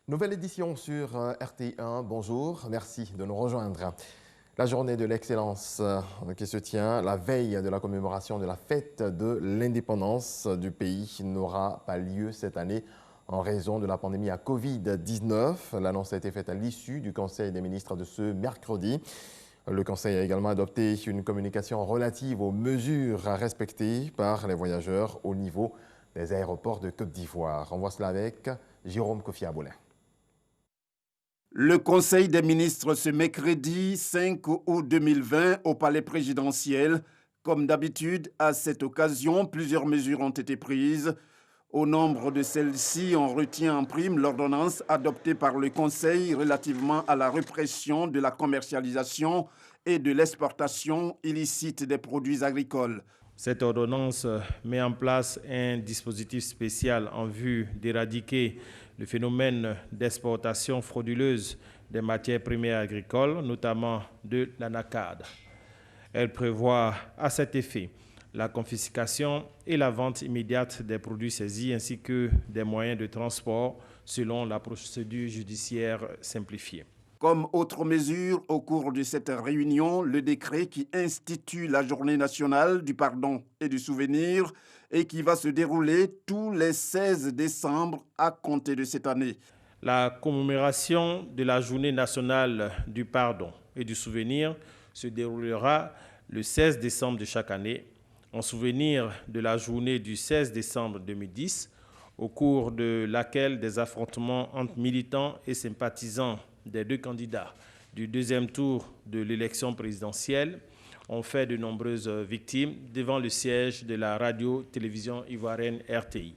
Nouvelle édition sur RTI1. Bonjour, merci de nous rejoindre. La journée de l'excellence qui se tient la veille de la commémoration de la fête de l'indépendance du pays n'aura pas lieu cette année en raison de la pandémie à Covid-19. L'annonce a été faite à l'issue du Conseil des ministres de ce mercredi. Le Conseil a également adopté une communication relative aux mesures à respecter par les voyageurs au niveau des aéroports de Côte d'Ivoire. On voit cela avec Jérôme Kofi Aboulin. Le Conseil des ministres ce mercredi 5 août 2020 au Palais présidentiel. Comme d'habitude, à cette occasion, plusieurs mesures ont été prises. Au nombre de celles-ci, on retient en prime l'ordonnance adoptée par le Conseil relativement à la répression de la commercialisation et de l'exportation illicite des produits agricoles. Cette ordonnance met en place un dispositif spécial en vue d'éradiquer le phénomène d'exportation frauduleuse des matières premières agricoles, notamment de l'anacarde. Elle prévoit à cet effet la confiscation et la vente immédiate des produits saisis ainsi que des moyens de transport selon la procédure judiciaire simplifiée. Comme autre mesure, au cours de cette réunion, le décret qui institue la Journée nationale du pardon et du souvenir et qui va se dérouler tous les 16 décembre à compter de cette année. La commémoration de la Journée nationale du pardon et du souvenir se déroulera le 16 décembre de chaque année, en souvenir de la journée du 16 décembre 2010, au cours de laquelle des affrontements entre militants et sympathisants des deux candidats du deuxième tour de l'élection présidentielle ont fait de nombreuses victimes devant le siège de la radio-télévision ivoirienne RTI.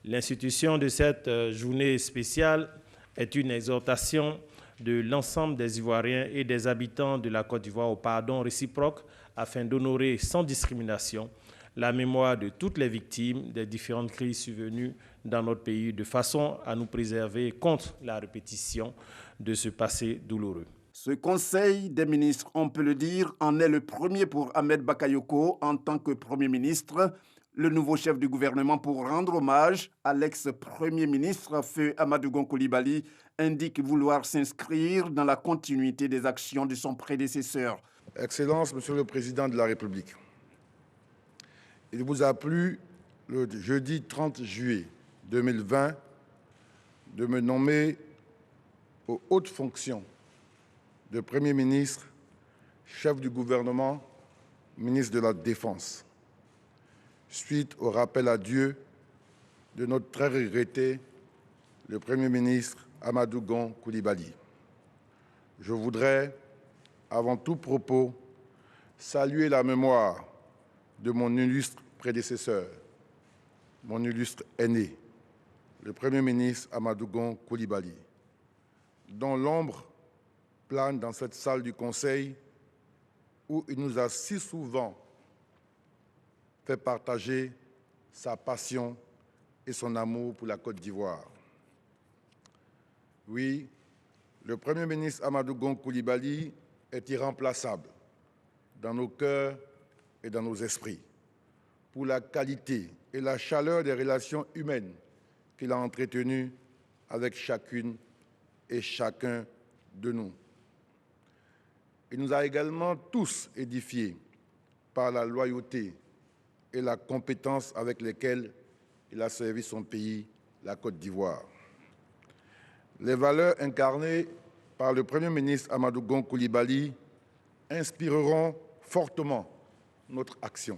L'institution de cette journée spéciale est une exhortation de l'ensemble des Ivoiriens et des habitants de la Côte d'Ivoire au pardon réciproque afin d'honorer sans discrimination la mémoire de toutes les victimes des différentes crises survenues dans notre pays, de façon à nous préserver contre la répétition de ce passé douloureux. Ce Conseil des ministres, on peut le dire, en est le premier pour Ahmed Bakayoko en tant que Premier ministre, le nouveau chef du gouvernement pour rendre hommage à l'ex-premier ministre Feu Amadou Gon Coulibaly indique vouloir s'inscrire dans la continuité des actions de son prédécesseur. Excellence, Monsieur le Président de la République, il vous a plu le jeudi 30 juillet 2020 de me nommer aux hautes fonctions de Premier ministre, chef du gouvernement, ministre de la Défense, suite au rappel à Dieu de notre très regretté, le Premier ministre Amadou Gon Coulibaly. Je voudrais, avant tout propos, saluer la mémoire de mon illustre prédécesseur, mon illustre aîné, le Premier ministre Amadou Gon Coulibaly, dont l'ombre plane dans cette salle du Conseil où il nous a si souvent fait partager sa passion et son amour pour la Côte d'Ivoire. Oui, le Premier ministre Amadou Gon Coulibaly est irremplaçable dans nos cœurs et dans nos esprits pour la qualité et la chaleur des relations humaines qu'il a entretenues avec chacune et chacun de nous. Il nous a également tous édifiés par la loyauté et la compétence avec lesquelles il a servi son pays, la Côte d'Ivoire. Les valeurs incarnées par le Premier ministre Amadou Gon Coulibaly inspireront fortement notre action.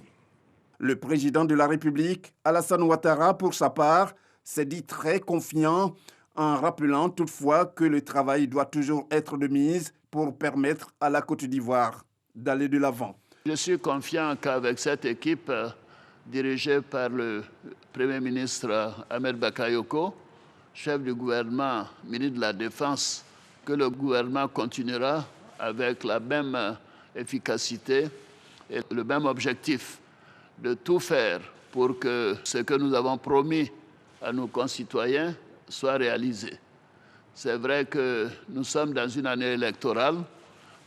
Le président de la République, Alassane Ouattara, pour sa part, s'est dit très confiant en rappelant toutefois que le travail doit toujours être de mise pour permettre à la Côte d'Ivoire d'aller de l'avant. Je suis confiant qu'avec cette équipe dirigée par le Premier ministre Ahmed Bakayoko, chef du gouvernement, ministre de la Défense, que le gouvernement continuera avec la même efficacité et le même objectif de tout faire pour que ce que nous avons promis à nos concitoyens soit réalisé. C'est vrai que nous sommes dans une année électorale,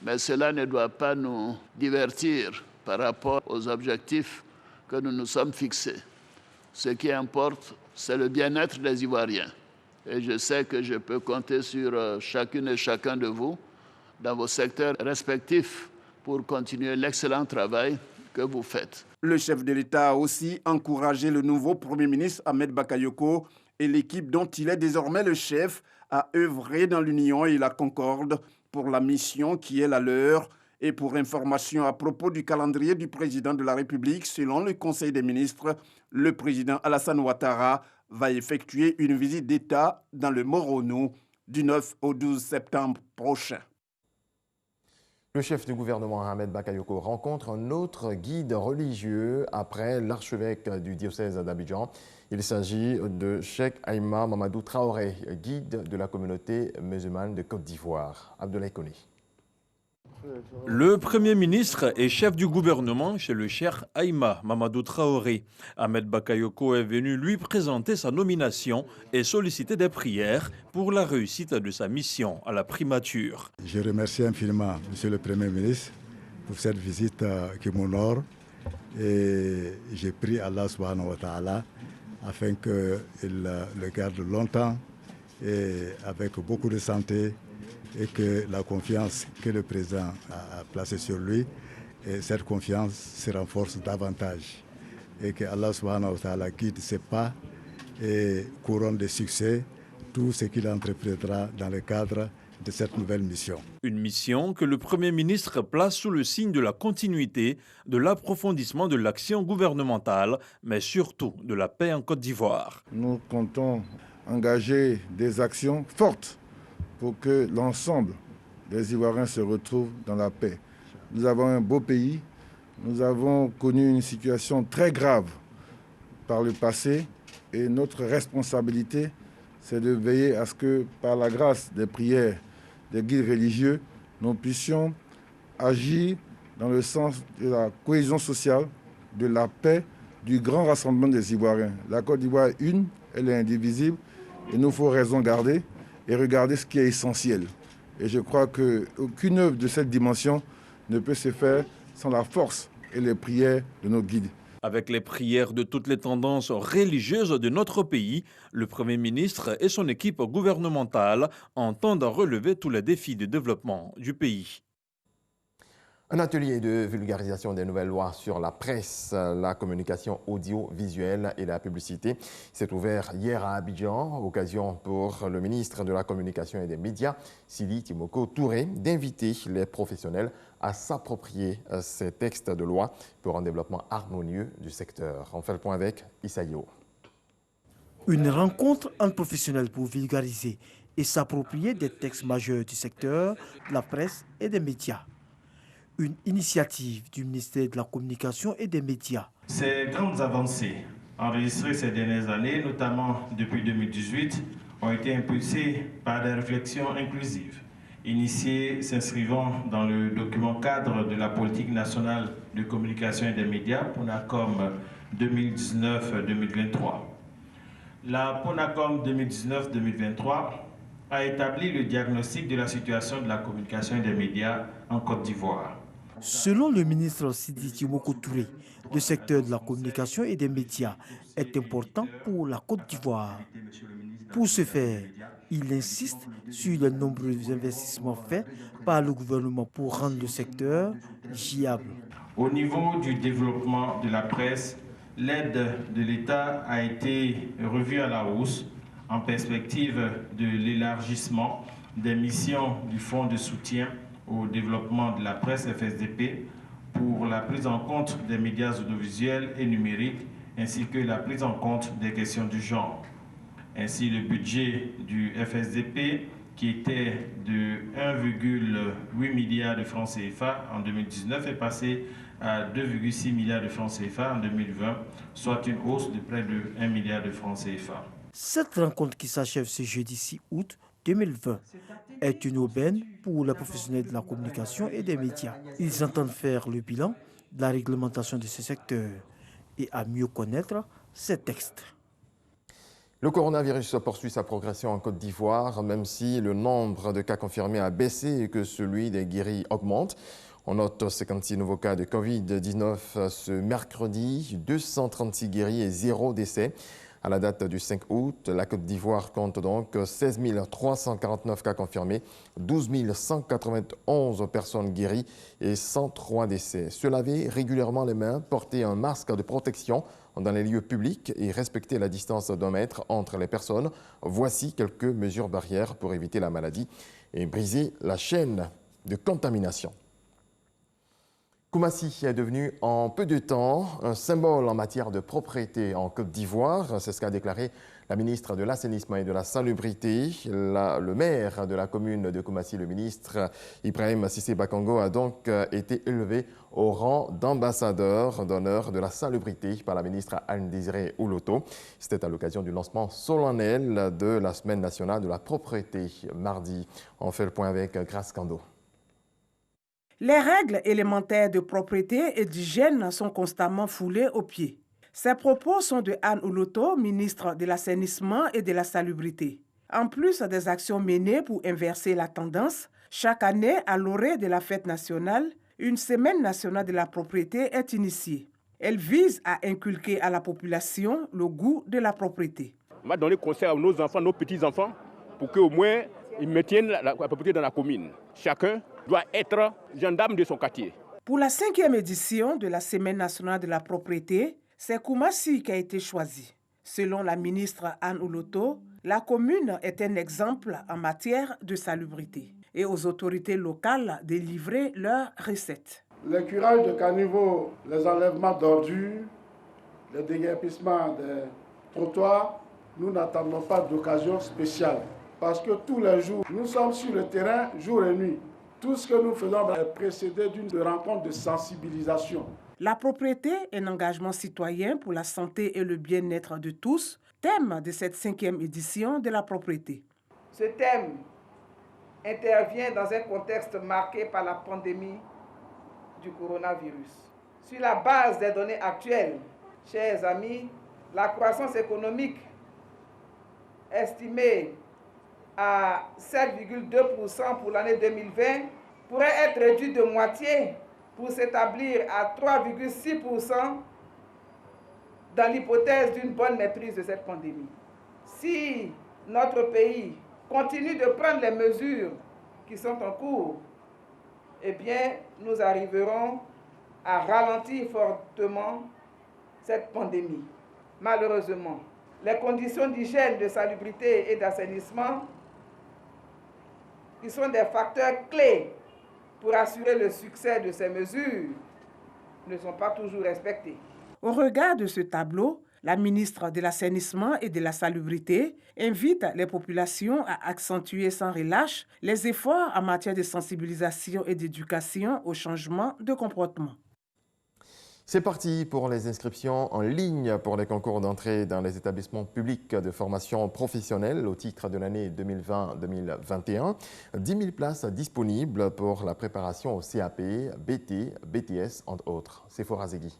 mais cela ne doit pas nous divertir par rapport aux objectifs que nous nous sommes fixés. Ce qui importe, c'est le bien-être des Ivoiriens. Et je sais que je peux compter sur chacune et chacun de vous dans vos secteurs respectifs pour continuer l'excellent travail que vous faites. Le chef de l'État a aussi encouragé le nouveau Premier ministre Ahmed Bakayoko et l'équipe dont il est désormais le chef à œuvrer dans l'union et la concorde pour la mission qui est la leur. Et pour information à propos du calendrier du président de la République, selon le Conseil des ministres, le président Alassane Ouattara va effectuer une visite d'État dans le Morono du 9 au 12 septembre prochain. Le chef du gouvernement Ahmed Bakayoko rencontre un autre guide religieux après l'archevêque du diocèse d'Abidjan. Il s'agit de Cheikh Aïma Mamadou Traoré, guide de la communauté musulmane de Côte d'Ivoire. Abdoulaye Koné. Le Premier ministre et chef du gouvernement chez le Cheikh Aïma Mamadou Traoré. Ahmed Bakayoko est venu lui présenter sa nomination et solliciter des prières pour la réussite de sa mission à la primature. Je remercie infiniment Monsieur le Premier ministre pour cette visite qui m'honore et j'ai prié Allah subhanahu wa ta'ala afin qu'il le garde longtemps et avec beaucoup de santé et que la confiance que le président a placée sur lui, et cette confiance se renforce davantage. Et que Allah subhanahu wa ta'ala guide ses pas et couronne de succès tout ce qu'il entreprendra dans le cadre de cette nouvelle mission. Une mission que le Premier ministre place sous le signe de la continuité, de l'approfondissement de l'action gouvernementale, mais surtout de la paix en Côte d'Ivoire. Nous comptons engager des actions fortes pour que l'ensemble des Ivoiriens se retrouvent dans la paix. Nous avons un beau pays, nous avons connu une situation très grave par le passé et notre responsabilité, c'est de veiller à ce que, par la grâce des prières des guides religieux, nous puissions agir dans le sens de la cohésion sociale, de la paix, du grand rassemblement des Ivoiriens. La Côte d'Ivoire est une, elle est indivisible, il nous faut raison garder et regarder ce qui est essentiel. Et je crois qu'aucune œuvre de cette dimension ne peut se faire sans la force et les prières de nos guides. Avec les prières de toutes les tendances religieuses de notre pays, le Premier ministre et son équipe gouvernementale entendent relever tous les défis de développement du pays. Un atelier de vulgarisation des nouvelles lois sur la presse, la communication audiovisuelle et la publicité s'est ouvert hier à Abidjan, occasion pour le ministre de la Communication et des Médias, Sili Timoko Touré, d'inviter les professionnels à s'approprier ces textes de loi pour un développement harmonieux du secteur. On fait le point avec Issaïo. Une rencontre entre professionnels pour vulgariser et s'approprier des textes majeurs du secteur, de la presse et des médias. Une initiative du ministère de la Communication et des Médias. Ces grandes avancées enregistrées ces dernières années, notamment depuis 2018, ont été impulsées par des réflexions inclusives, initiées s'inscrivant dans le document cadre de la politique nationale de communication et des médias, PONACOM 2019-2023. La PONACOM 2019-2023 a établi le diagnostic de la situation de la communication et des médias en Côte d'Ivoire. Selon le ministre Sidi Timoko Touré, le secteur de la communication et des médias est important pour la Côte d'Ivoire. Pour ce faire, il insiste sur les nombreux investissements faits par le gouvernement pour rendre le secteur viable. Au niveau du développement de la presse, l'aide de l'État a été revue à la hausse en perspective de l'élargissement des missions du Fonds de soutien au développement de la presse FSDP pour la prise en compte des médias audiovisuels et numériques ainsi que la prise en compte des questions du genre. Ainsi, le budget du FSDP, qui était de 1,8 milliard de francs CFA en 2019, est passé à 2,6 milliards de francs CFA en 2020, soit une hausse de près de 1 milliard de francs CFA. Cette rencontre qui s'achève ce jeudi 6 août 2020 est une aubaine pour les professionnels de la communication et des médias. Ils entendent faire le bilan de la réglementation de ce secteur et à mieux connaître ces textes. Le coronavirus poursuit sa progression en Côte d'Ivoire, même si le nombre de cas confirmés a baissé et que celui des guéris augmente. On note 56 nouveaux cas de Covid-19 ce mercredi, 236 guéris et 0 décès. À la date du 5 août, la Côte d'Ivoire compte donc 16 349 cas confirmés, 12 191 personnes guéries et 103 décès. Se laver régulièrement les mains, porter un masque de protection dans les lieux publics et respecter la distance d'1 mètre entre les personnes. Voici quelques mesures barrières pour éviter la maladie et briser la chaîne de contamination. Koumassi est devenu en peu de temps un symbole en matière de propriété en Côte d'Ivoire. C'est ce qu'a déclaré la ministre de l'Assainissement et de la Salubrité. Le maire de la commune de Koumassi, le ministre Ibrahim Cissé Bakongo, a donc été élevé au rang d'ambassadeur d'honneur de la salubrité par la ministre Anne-Désirée Ouloto. C'était à l'occasion du lancement solennel de la Semaine nationale de la propriété mardi. On fait le point avec Grace Kando. Les règles élémentaires de propreté et d'hygiène sont constamment foulées aux pieds. Ces propos sont de Anne Ouloto, ministre de l'Assainissement et de la Salubrité. En plus des actions menées pour inverser la tendance, chaque année, à l'orée de la fête nationale, une semaine nationale de la propriété est initiée. Elle vise à inculquer à la population le goût de la propriété. On va donner conseil à nos enfants, nos petits-enfants, pour qu'au moins ils maintiennent la propriété dans la commune. Chacun doit être gendarme de son quartier. Pour la 5e édition de la Semaine nationale de la propriété, c'est Koumassi qui a été choisi. Selon la ministre Anne Ouloto, la commune est un exemple en matière de salubrité et aux autorités locales de livrer leurs recettes. Le curage de caniveaux, les enlèvements d'ordures, le déguerpissement des trottoirs, nous n'attendons pas d'occasion spéciale. Parce que tous les jours, nous sommes sur le terrain, jour et nuit. Tout ce que nous faisons est précédé d'une rencontre de sensibilisation. La propriété est un engagement citoyen pour la santé et le bien-être de tous, thème de cette 5e édition de la propriété. Ce thème intervient dans un contexte marqué par la pandémie du coronavirus. Sur la base des données actuelles, chers amis, la croissance économique estimée à 7,2% pour l'année 2020 pourrait être réduite de moitié pour s'établir à 3,6% dans l'hypothèse d'une bonne maîtrise de cette pandémie. Si notre pays continue de prendre les mesures qui sont en cours, eh bien, nous arriverons à ralentir fortement cette pandémie. Malheureusement, les conditions d'hygiène, de salubrité et d'assainissement, qui sont des facteurs clés pour assurer le succès de ces mesures, ne sont pas toujours respectées. Au regard de ce tableau, la ministre de l'Assainissement et de la Salubrité invite les populations à accentuer sans relâche les efforts en matière de sensibilisation et d'éducation au changement de comportement. C'est parti pour les inscriptions en ligne pour les concours d'entrée dans les établissements publics de formation professionnelle au titre de l'année 2020-2021. 10 000 places disponibles pour la préparation au CAP, BT, BTS, entre autres. Sephora Zegui.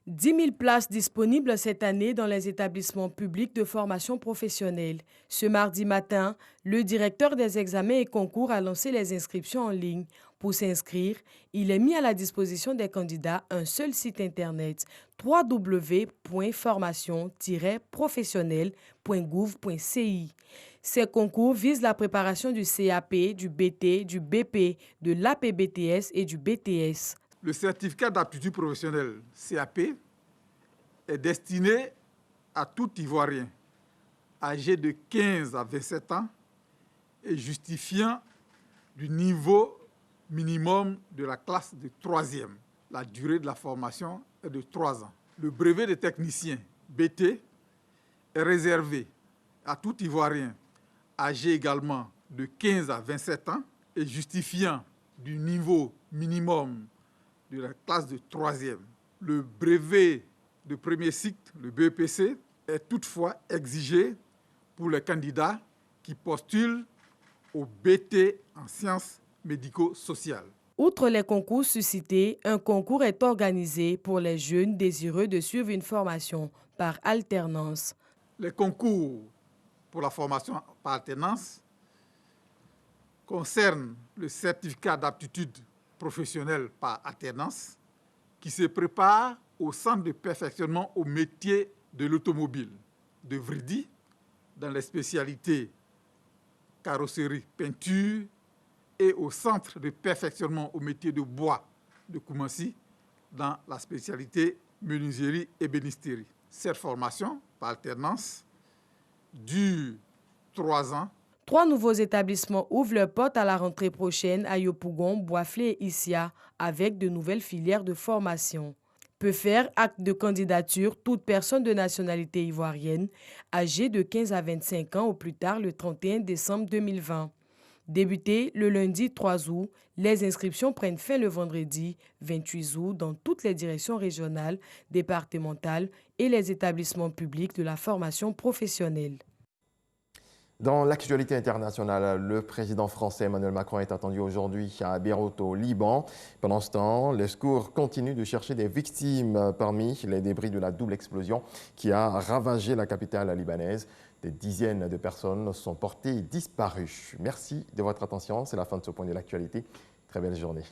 10 000 places disponibles cette année dans les établissements publics de formation professionnelle. Ce mardi matin, le directeur des examens et concours a lancé les inscriptions en ligne. Pour s'inscrire, il est mis à la disposition des candidats un seul site internet www.formation-professionnelle.gouv.ci. Ces concours visent la préparation du CAP, du BT, du BP, de l'APBTS et du BTS. Le certificat d'aptitude professionnelle CAP est destiné à tout Ivoirien âgé de 15 à 27 ans et justifiant du niveau minimum de la classe de 3e. La durée de la formation est de 3 ans. Le brevet de technicien BT est réservé à tout Ivoirien âgé également de 15 à 27 ans et justifiant du niveau minimum de la classe de 3e. Le brevet de premier cycle, le BEPC, est toutefois exigé pour les candidats qui postulent au BT en sciences médico-sociales. Outre les concours suscités, un concours est organisé pour les jeunes désireux de suivre une formation par alternance. Les concours pour la formation par alternance concernent le certificat d'aptitude professionnelle par alternance qui se prépare au centre de perfectionnement au métier de l'automobile de Vridi, dans les spécialités carrosserie, peinture, et au centre de perfectionnement au métier de bois de Koumassi, dans la spécialité menuiserie et ébénisterie. Cette formation, par alternance, dure 3 ans. 3 nouveaux établissements ouvrent leurs portes à la rentrée prochaine à Yopougon, Boisflé et Issia, avec de nouvelles filières de formation. Peut faire acte de candidature toute personne de nationalité ivoirienne âgée de 15 à 25 ans au plus tard le 31 décembre 2020. Débuté le lundi 3 août, les inscriptions prennent fin le vendredi 28 août dans toutes les directions régionales, départementales et les établissements publics de la formation professionnelle. Dans l'actualité internationale, le président français Emmanuel Macron est attendu aujourd'hui à Beyrouth, au Liban. Pendant ce temps, les secours continuent de chercher des victimes parmi les débris de la double explosion qui a ravagé la capitale libanaise. Des dizaines de personnes sont portées disparues. Merci de votre attention. C'est la fin de ce point de l'actualité. Très belle journée.